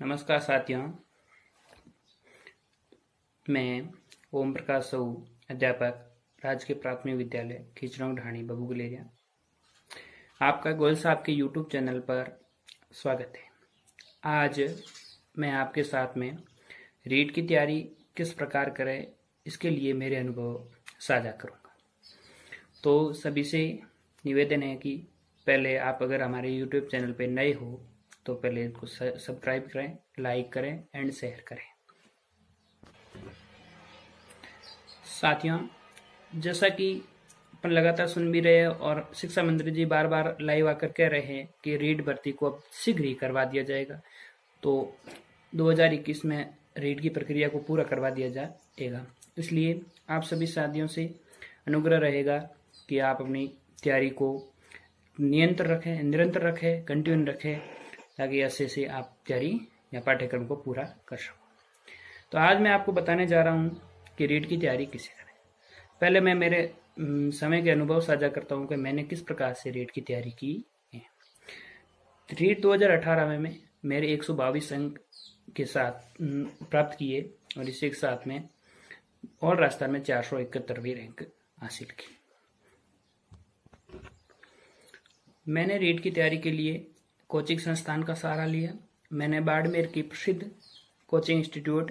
नमस्कार साथियों, मैं ओम प्रकाश साहू, अध्यापक, राजकीय प्राथमिक विद्यालय खिचड़ों ढाणी बबू गलेरिया। आपका गोयल साहब के यूट्यूब चैनल पर स्वागत है। आज मैं आपके साथ में रीट की तैयारी किस प्रकार करें, इसके लिए मेरे अनुभव साझा करूंगा। तो सभी से निवेदन है कि पहले आप अगर हमारे यूट्यूब चैनल पर नए हो तो पहले इसको सब्सक्राइब करें, लाइक करें एंड शेयर करें। साथियों, जैसा कि अपन लगातार सुन भी रहे हैं और शिक्षा मंत्री जी बार बार लाइव आकर कह रहे हैं कि रीट भर्ती को अब शीघ्र ही करवा दिया जाएगा। तो 2021 में रीट की प्रक्रिया को पूरा करवा दिया जाएगा। इसलिए आप सभी साथियों से अनुग्रह रहेगा कि आप अपनी तैयारी को निरंतर रखें, कंटिन्यू रखें, ताकि ऐसे से आप तैयारी या पाठ्यक्रम को पूरा कर सको। तो आज मैं आपको बताने जा रहा हूँ कि रीट की तैयारी कैसे करें। पहले मैं मेरे समय के अनुभव साझा करता हूँ कि मैंने किस प्रकार से रीट की तैयारी की है। रीट 2018 में मेरे 122 अंक के साथ प्राप्त किए और इसी के साथ में ऑल राजस्थान में 471वीं रैंक हासिल की। मैंने रीट की तैयारी के लिए कोचिंग संस्थान का सहारा लिया। मैंने बाड़मेर की प्रसिद्ध कोचिंग इंस्टीट्यूट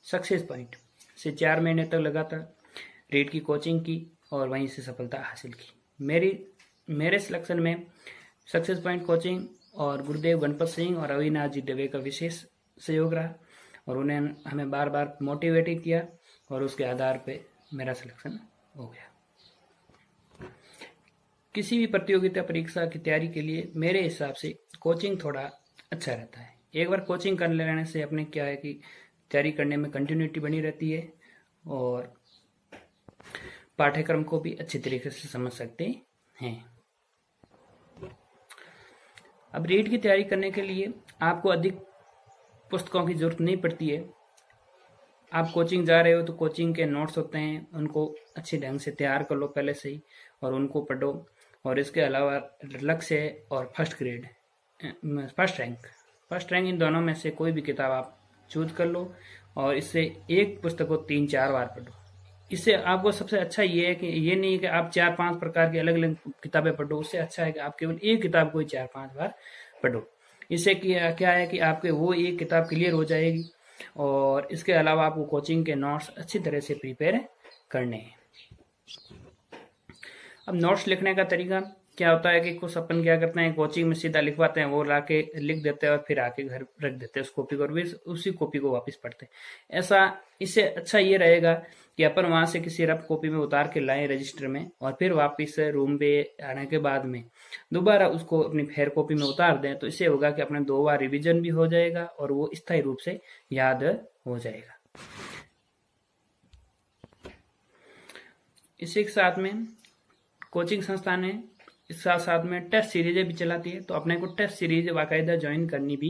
सक्सेस पॉइंट से 4 महीने तक लगातार रीट की कोचिंग की और वहीं से सफलता हासिल की। मेरे सिलेक्शन में सक्सेस पॉइंट कोचिंग और गुरुदेव गणपत सिंह और अविनाश जी दवे का विशेष सहयोग रहा और उन्हें हमें बार बार मोटिवेट किया और उसके आधार पर मेरा सिलेक्शन हो गया। किसी भी प्रतियोगिता परीक्षा की तैयारी के लिए मेरे हिसाब से कोचिंग थोड़ा अच्छा रहता है। एक बार कोचिंग कर लेने से अपने क्या है कि तैयारी करने में कंटिन्यूटी बनी रहती है और पाठ्यक्रम को भी अच्छी तरीके से समझ सकते हैं। अब रीट की तैयारी करने के लिए आपको अधिक पुस्तकों की जरूरत नहीं पड़ती है। आप कोचिंग जा रहे हो तो कोचिंग के नोट्स होते हैं, उनको अच्छे ढंग से तैयार कर लो पहले से ही और उनको पढ़ो। और इसके अलावा लक्ष्य और फर्स्ट रैंक इन दोनों में से कोई भी किताब आप चूज कर लो और इससे एक पुस्तक को 3-4 बार पढ़ो। इससे आपको सबसे अच्छा ये है कि ये नहीं है कि आप 4-5 प्रकार की अलग अलग किताबें पढ़ो। उससे अच्छा है कि आप केवल एक किताब को ही 4-5 बार पढ़ो। इससे क्या है कि आपके वो एक किताब क्लियर हो जाएगी और इसके अलावा आपको कोचिंग के नोट्स अच्छी तरह से प्रिपेयर करने हैं। अब नोट्स लिखने का तरीका क्या होता है कि कुछ अपन क्या करते हैं, कोचिंग में सीधा लिखवाते हैं, वो लाके लिख देते हैं और फिर आके घर रख देते हैं उस कॉपी को और फिर उसी कॉपी को वापस पढ़ते हैं। इससे अच्छा ये रहेगा कि अपन वहां से किसी रफ कॉपी में उतार के लाएं रजिस्टर में और फिर वापस रूम पे आने के बाद में दोबारा उसको अपनी फेयर कॉपी में उतार दें। तो इससे होगा कि अपने 2 बार रिविजन भी हो जाएगा और वो स्थायी रूप से याद हो जाएगा। इसी के साथ में कोचिंग संस्थान है, इस साथ में टेस्ट सीरीजें भी चलाती है। तो अपने को टेस्ट सीरीज बाकायदा ज्वाइन करनी भी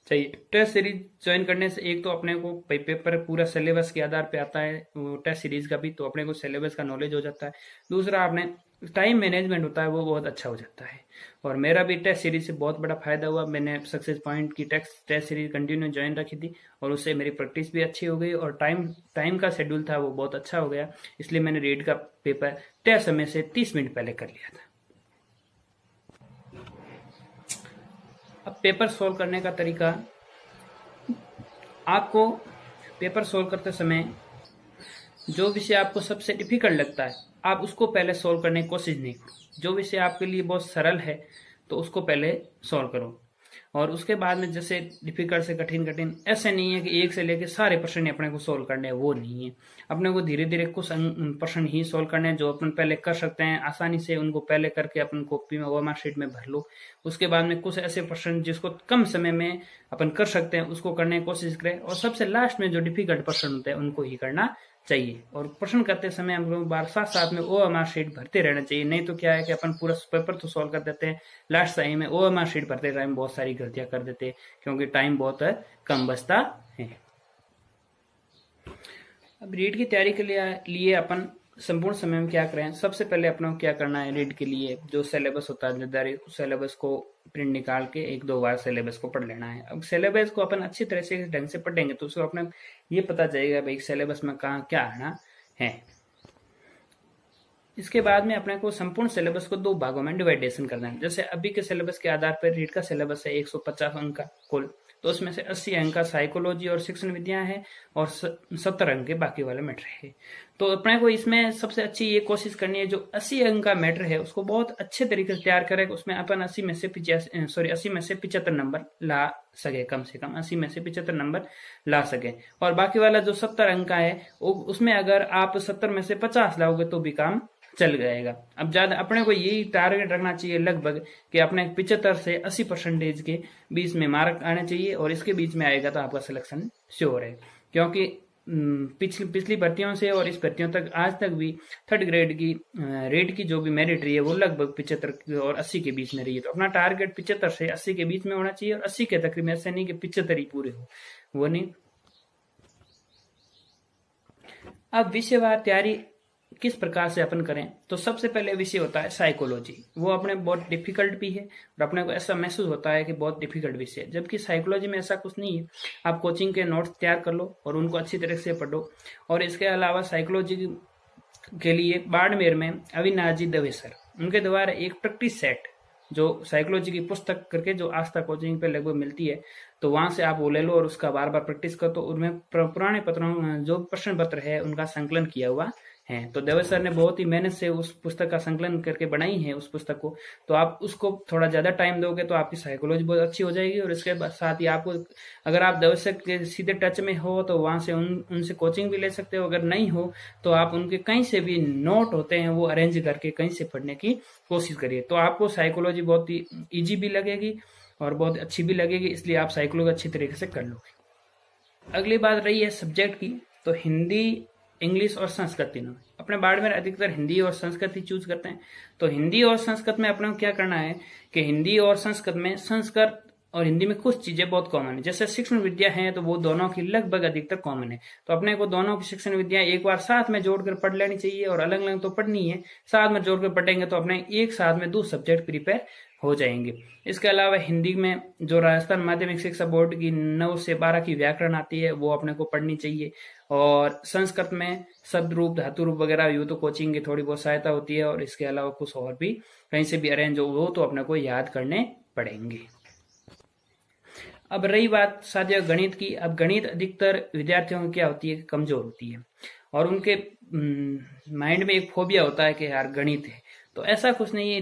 चाहिए। टेस्ट सीरीज ज्वाइन करने से एक तो अपने को पेपर पूरा सिलेबस के आधार पे आता है वो टेस्ट सीरीज का भी, तो अपने को सिलेबस का नॉलेज हो जाता है। दूसरा अपने टाइम मैनेजमेंट होता है वो बहुत अच्छा हो जाता है। और मेरा भी टेस्ट सीरीज से बहुत बड़ा फायदा हुआ। मैंने सक्सेस पॉइंट की टेस्ट सीरीज कंटिन्यू ज्वाइन रखी थी और उससे मेरी प्रैक्टिस भी अच्छी हो गई और टाइम का शेड्यूल था वो बहुत अच्छा हो गया। इसलिए मैंने रीट का पेपर तय समय से 30 मिनट पहले कर लिया था। अब पेपर सोल्व करने का तरीका, आपको पेपर सोल्व करते समय जो विषय आपको सबसे डिफिकल्ट लगता है आप उसको पहले सोल्व करने की कोशिश नहीं करो। जो विषय आपके लिए बहुत सरल है तो उसको पहले सोल्व करो और उसके बाद में जैसे डिफिकल्ट से कठिन ऐसे नहीं है कि एक से लेके सारे प्रश्न अपने को सोल्व करने हैं, वो नहीं है। अपने को धीरे धीरे कुछ प्रश्न ही सोल्व करने हैं जो अपन पहले कर सकते हैं आसानी से, उनको पहले करके अपन कॉपी में ओएमआर शीट में भर लो। उसके बाद में कुछ ऐसे प्रश्न जिसको कम समय में अपन कर सकते हैं उसको करने की कोशिश करें और सबसे लास्ट में जो डिफिकल्ट प्रश्न होते हैं उनको ही करना चाहिए। और प्रश्न करते समय हम लोग बार साथ में ओएमआर शीट भरते रहना चाहिए। नहीं तो क्या है कि अपन पूरा पेपर तो सॉल्व कर देते हैं, लास्ट टाइम में ओएमआर शीट भरते टाइम बहुत सारी गलतियां कर देते हैं क्योंकि टाइम बहुत कम बचता है। अब रीट की तैयारी के लिए अपन संपूर्ण समय में क्या करें, सबसे पहले अपने को क्या करना है, रीड के लिए जो सिलेबस होता है निर्धारित, सिलेबस को प्रिंट निकाल के एक दो बार सिलेबस को पढ़ लेना है। अब सिलेबस को अपन अच्छी तरह से ढंग से पढ़ेंगे तो उसको अपने ये पता चलेगा भाई सिलेबस में कहाँ क्या आना है। इसके बाद में अपने को संपूर्ण सिलेबस को दो भागों में डिवाइडेशन करना है। जैसे अभी के सिलेबस के आधार पर रीड का सिलेबस है 150 अंक का कुल, तो उसमें से 80 अंक का साइकोलॉजी और शिक्षण विद्या है और 70 अंक के बाकी वाले मैटर है। तो अपने को इसमें सबसे अच्छी ये कोशिश करनी है जो 80 अंक का मैटर है उसको बहुत अच्छे तरीके से तैयार करें, उसमें अपन 80 में से 75 नंबर ला सके, कम से कम 80 में से 75 नंबर ला सके। और बाकी वाला जो 70 अंक का है उसमें अगर आप 70 में से 50 लाओगे तो भी काम चल जाएगा। अब ज्यादा अपने को यही टारगेट रखना चाहिए लगभग कि अपने 75 से 80% के बीच में मार्क आने चाहिए, और इसके बीच में आएगा तो आपका सिलेक्शन श्योर है। क्योंकि पिछली भर्तियों से और इस भर्तियों तक आज तक भी थर्ड ग्रेड की रेट की जो भी मेरिट रही है वो लगभग 75 और 80 के बीच में रही है। तो अपना टारगेट 75 से 80 के बीच में होना चाहिए, और 80 के तक में ऐसे नहीं कि 75 ही पूरे हो, वो नहीं। अब विषयवार तैयारी किस प्रकार से अपन करें, तो सबसे पहले विषय होता है साइकोलॉजी। वो अपने बहुत डिफिकल्ट भी है और अपने को ऐसा महसूस होता है कि बहुत डिफिकल्ट विषय है, जबकि साइकोलॉजी में ऐसा कुछ नहीं है। आप कोचिंग के नोट्स तैयार कर लो और उनको अच्छी तरह से पढ़ो। और इसके अलावा साइकोलॉजी के लिए बाड़मेर में अविनाश जी दवे सर, उनके द्वारा एक प्रैक्टिस सेट जो साइकोलॉजी की पुस्तक करके जो आस्था कोचिंग पे लगभग मिलती है, तो वहां से आप वो ले लो और उसका बार बार प्रैक्टिस करो। तो उनमें पुराने पत्रों जो प्रश्न पत्र है उनका संकलन किया हुआ है। तो देवे सर ने बहुत ही मेहनत से उस पुस्तक का संकलन करके बनाई है उस पुस्तक को। तो आप उसको थोड़ा ज्यादा टाइम दोगे तो आपकी साइकोलॉजी बहुत अच्छी हो जाएगी। और इसके साथ ही आपको अगर आप देवे सर के सीधे टच में हो तो वहां से उनसे कोचिंग भी ले सकते हो। अगर नहीं हो तो आप उनके कहीं से भी नोट होते हैं वो अरेंज करके कहीं से पढ़ने की कोशिश करिए। तो आपको साइकोलॉजी बहुत ही ईजी भी लगेगी और बहुत अच्छी भी लगेगी, इसलिए आप साइकोलॉजी अच्छी तरीके से कर लोगे। अगली बात रही है सब्जेक्ट की, तो हिंदी, इंग्लिश और संस्कृत तीनों। अपने बाड़मेर अधिकतर हिंदी और संस्कृत ही चूज करते हैं। तो हिंदी और संस्कृत में अपने को क्या करना है कि हिंदी और संस्कृत में, संस्कृत और हिंदी में कुछ चीजें बहुत कॉमन है। जैसे शिक्षण विद्या है तो वो दोनों की लगभग अधिकतर कॉमन है। तो अपने को दोनों की शिक्षण विद्या एक बार साथ में जोड़कर पढ़ लेनी चाहिए, और अलग अलग तो पढ़नी है, साथ में जोड़कर पढ़ेंगे तो अपने एक साथ में 2 सब्जेक्ट प्रिपेयर हो जाएंगे। इसके अलावा हिंदी में जो राजस्थान माध्यमिक शिक्षा बोर्ड की 9 से 12 की व्याकरण आती है वो अपने को पढ़नी चाहिए। और संस्कृत में शब्द रूप, धातु रूप वगैरह यूं तो कोचिंग की थोड़ी बहुत सहायता होती है, और इसके अलावा कुछ और भी कहीं से भी अरेंज हो तो अपने को याद करने पड़ेंगे। अब रही बात साथियों गणित की। अब गणित अधिकतर विद्यार्थियों की क्या होती है, कमजोर होती है, और उनके माइंड में एक फोबिया होता है कि यार गणित है। तो ऐसा कुछ नहीं है।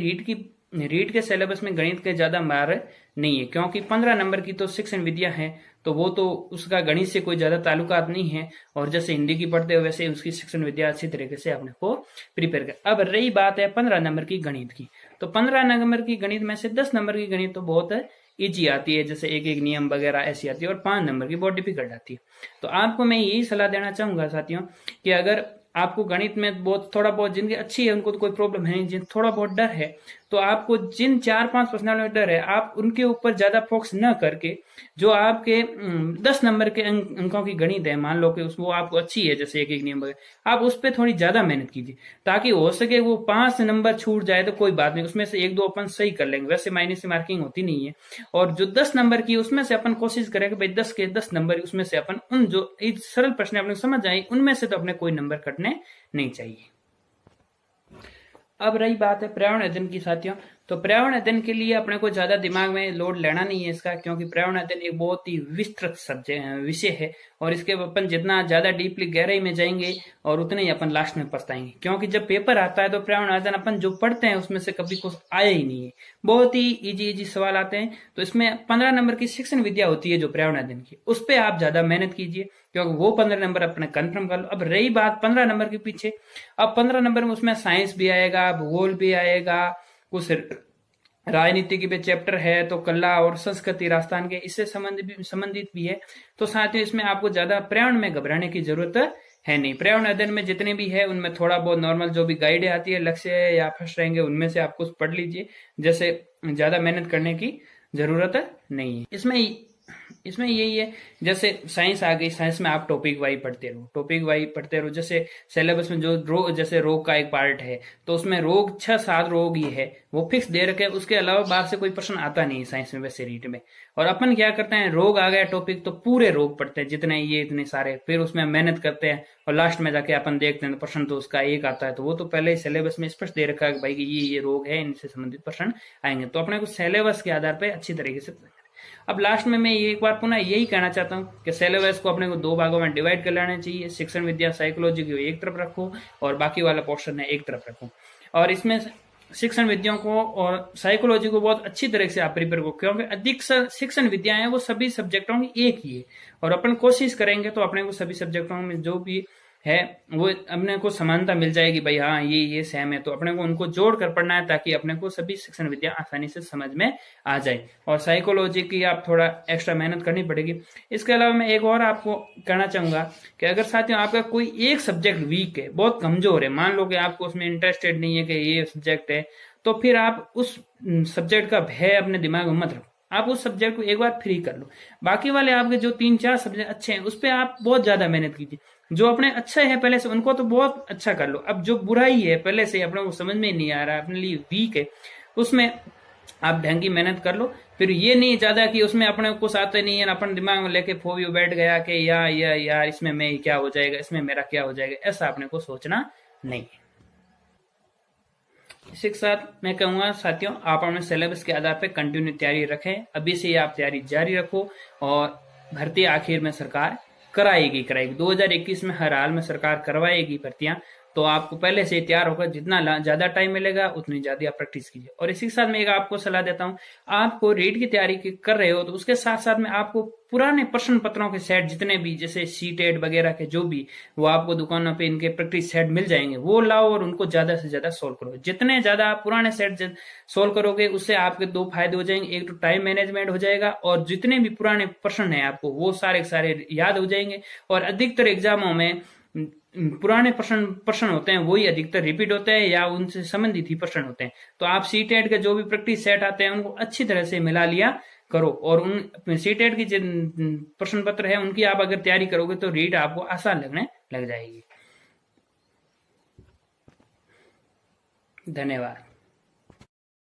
रीट के सिलेबस में गणित के ज्यादा मार नहीं है, क्योंकि 15 नंबर की तो शिक्षण विद्या है, तो वो तो उसका गणित से कोई ज्यादा ताल्लुकात नहीं है। और जैसे हिंदी की पढ़ते हो वैसे उसकी शिक्षण विद्या अच्छी तरीके से अपने को प्रिपेयर कर। अब रही बात है 15 नंबर की गणित की, तो 15 नंबर की गणित में से 10 नंबर की गणित तो बहुत इजी आती है, जैसे एक एक नियम वगैरह ऐसी आती है, और 5 नंबर की बहुत डिफिकल्ट आती है। तो आपको मैं यही सलाह देना चाहूंगा साथियों कि अगर आपको गणित में बहुत थोड़ा बहुत, जिनकी अच्छी है उनको तो कोई प्रॉब्लम है नहीं, जिन थोड़ा बहुत डर है, तो आपको जिन 4-5 प्रश्नों में डर है आप उनके ऊपर ज्यादा फोकस न करके जो आपके 10 नंबर के अंकों की गणित है, मान लो कि वो आपको अच्छी है, जैसे एक एक नियम वगैरह, आप उस पर थोड़ी ज्यादा मेहनत कीजिए, ताकि हो सके वो 5 नंबर छूट जाए तो कोई बात नहीं, उसमें से 1-2 अपन सही कर लेंगे, वैसे माइनस से मार्किंग होती नहीं है। और जो 10 नंबर की उसमें से अपन कोशिश करेंगे भाई 10 के 10 नंबर उसमें से अपन उन जो सरल प्रश्न अपने समझ आए उनमें से तो अपने कोई नंबर कटने नहीं चाहिए। अब रही बात है पर्यावरण अध्ययन की साथियों, तो पर्यावरण अध्ययन के लिए अपने को ज्यादा दिमाग में लोड लेना नहीं है इसका, क्योंकि पर्यावरण अध्ययन एक बहुत ही विस्तृत सब्जेक्ट विषय है, और इसके अपन जितना ज्यादा डीपली गहराई में जाएंगे और उतने ही अपन लास्ट में पछताएंगे। क्योंकि जब पेपर आता है तो पर्यावरण अध्ययन अपन जो पढ़ते हैं उसमें से कभी कुछ आया ही नहीं है, बहुत ही इजी सवाल आते हैं। तो इसमें 15 नंबर की शिक्षण विद्या होती है जो पर्यावरण अध्ययन की, उस पर आप ज्यादा मेहनत कीजिए, क्योंकि वो 15 नंबर अपने कंफर्म कर लो। अब रही बात 15 नंबर के पीछे, अब 15 नंबर में उसमें साइंस भी आएगा, भूगोल भी आएगा, कुछ राजनीति की भी चैप्टर है, तो कला और संस्कृति राजस्थान के इससे संबंधित भी है। तो साथ ही इसमें आपको ज्यादा पर्यावरण में घबराने की जरूरत है नहीं। पर्यावरण अध्ययन में जितने भी है उनमें थोड़ा बहुत नॉर्मल जो भी गाइड आती है, लक्ष्य है या फर्स्ट रहेंगे, उनमें से आप कुछ पढ़ लीजिए, जैसे ज्यादा मेहनत करने की जरूरत नहीं है। इसमें इसमें यही है, जैसे साइंस आ गई, साइंस में आप टॉपिक वाइज पढ़ते रहो, टॉपिक वाइज पढ़ते रहो। जैसे सिलेबस में जो रोग, जैसे रोग का एक पार्ट है, तो उसमें रोग 6-7 रोग ही है, वो फिक्स दे रखे, उसके अलावा बाहर से कोई प्रश्न आता नहीं है साइंस में वैसे रीट में। और अपन क्या करते हैं, रोग आ गया टॉपिक तो पूरे रोग पढ़ते हैं, जितने ये इतने सारे, फिर उसमें मेहनत करते हैं और लास्ट में जाके अपन देखते हैं तो प्रश्न तो उसका एक आता है। तो वो तो पहले ही सिलेबस में स्पष्ट दे रखा है कि भाई ये रोग है, इनसे संबंधित प्रश्न आएंगे, तो अपने को सिलेबस के आधार पर अच्छी तरीके से। अब लास्ट में मैं एक बार पुनः यही कहना चाहता हूँ कि सिलेबस को अपने को 2 भागों में डिवाइड कर लेना चाहिए। शिक्षण विद्या साइकोलॉजी को एक तरफ रखो और बाकी वाला पोर्शन है एक तरफ रखो। और इसमें शिक्षण विद्याओं को और साइकोलॉजी को बहुत अच्छी तरह से आप प्रिपेयर करो, क्योंकि अधिक शिक्षण विद्याएं वो सभी सब्जेक्टों की एक ही है। और अपन कोशिश करेंगे तो अपने को सभी सब्जेक्टों में जो भी है वो अपने को समानता मिल जाएगी, भाई हाँ ये सेम है, तो अपने को उनको जोड़ कर पढ़ना है ताकि अपने को सभी शिक्षण विद्या आसानी से समझ में आ जाए। और साइकोलॉजी की आप थोड़ा एक्स्ट्रा मेहनत करनी पड़ेगी। इसके अलावा मैं एक और आपको कहना चाहूंगा कि अगर साथियों आपका कोई एक सब्जेक्ट वीक है, बहुत कमजोर है, मान लो कि आपको उसमें इंटरेस्टेड नहीं है कि ये सब्जेक्ट है, तो फिर आप उस सब्जेक्ट का भय अपने दिमाग में मत रखो, आप उस सब्जेक्ट को एक बार फ्री कर लो। बाकी वाले आपके जो 3-4 सब्जेक्ट अच्छे हैं उस पर आप बहुत ज्यादा मेहनत कीजिए। जो अपने अच्छे हैं पहले से उनको तो बहुत अच्छा कर लो। अब जो बुराई है पहले से अपने को समझ में नहीं आ रहा है, अपने लिए वीक है, उसमें आप ढंग की मेहनत कर लो। फिर ये नहीं ज्यादा कि उसमें अपने कुछ आते नहीं है, अपन दिमाग में लेके फोबियो बैठ गया कि यार इसमें मैं क्या हो जाएगा, इसमें मेरा क्या हो जाएगा, ऐसा अपने को सोचना नहीं है। इसी के साथ मैं कहूंगा साथियों, आप अपने सिलेबस के आधार पर कंटिन्यू तैयारी रखें, अभी से आप तैयारी जारी रखो। और भर्ती आखिर में सरकार कराएगी 2021 में हर हाल में सरकार करवाएगी भर्तियां। तो आपको पहले से तैयार होकर जितना ज्यादा टाइम मिलेगा उतनी ज्यादा आप प्रैक्टिस कीजिए। और इसी के साथ मैं एक आपको सलाह देता हूं, आपको रीट की तैयारी कर रहे हो तो उसके साथ साथ में आपको पुराने प्रश्न पत्रों के सेट जितने भी, जैसे सीटेट वगैरह के जो भी, वो आपको दुकानों पे इनके प्रैक्टिस सेट मिल जाएंगे, वो लाओ और उनको ज्यादा से ज्यादा सोल्व करो। जितने ज्यादा आप पुराने सेट सोल्व करोगे उससे आपके 2 फायदे हो जाएंगे, एक तो टाइम मैनेजमेंट हो जाएगा और जितने भी पुराने प्रश्न है आपको वो सारे याद हो जाएंगे। और अधिकतर एग्जामों में पुराने प्रश्न होते हैं वही अधिकतर रिपीट होते हैं या उनसे संबंधित ही प्रश्न होते हैं। तो आप सीटेट के जो भी प्रैक्टिस सेट आते हैं उनको अच्छी तरह से मिला लिया करो और उन सीटेट की जो प्रश्न पत्र है उनकी आप अगर तैयारी करोगे तो रीड आपको आसान लगने लग जाएगी। धन्यवाद।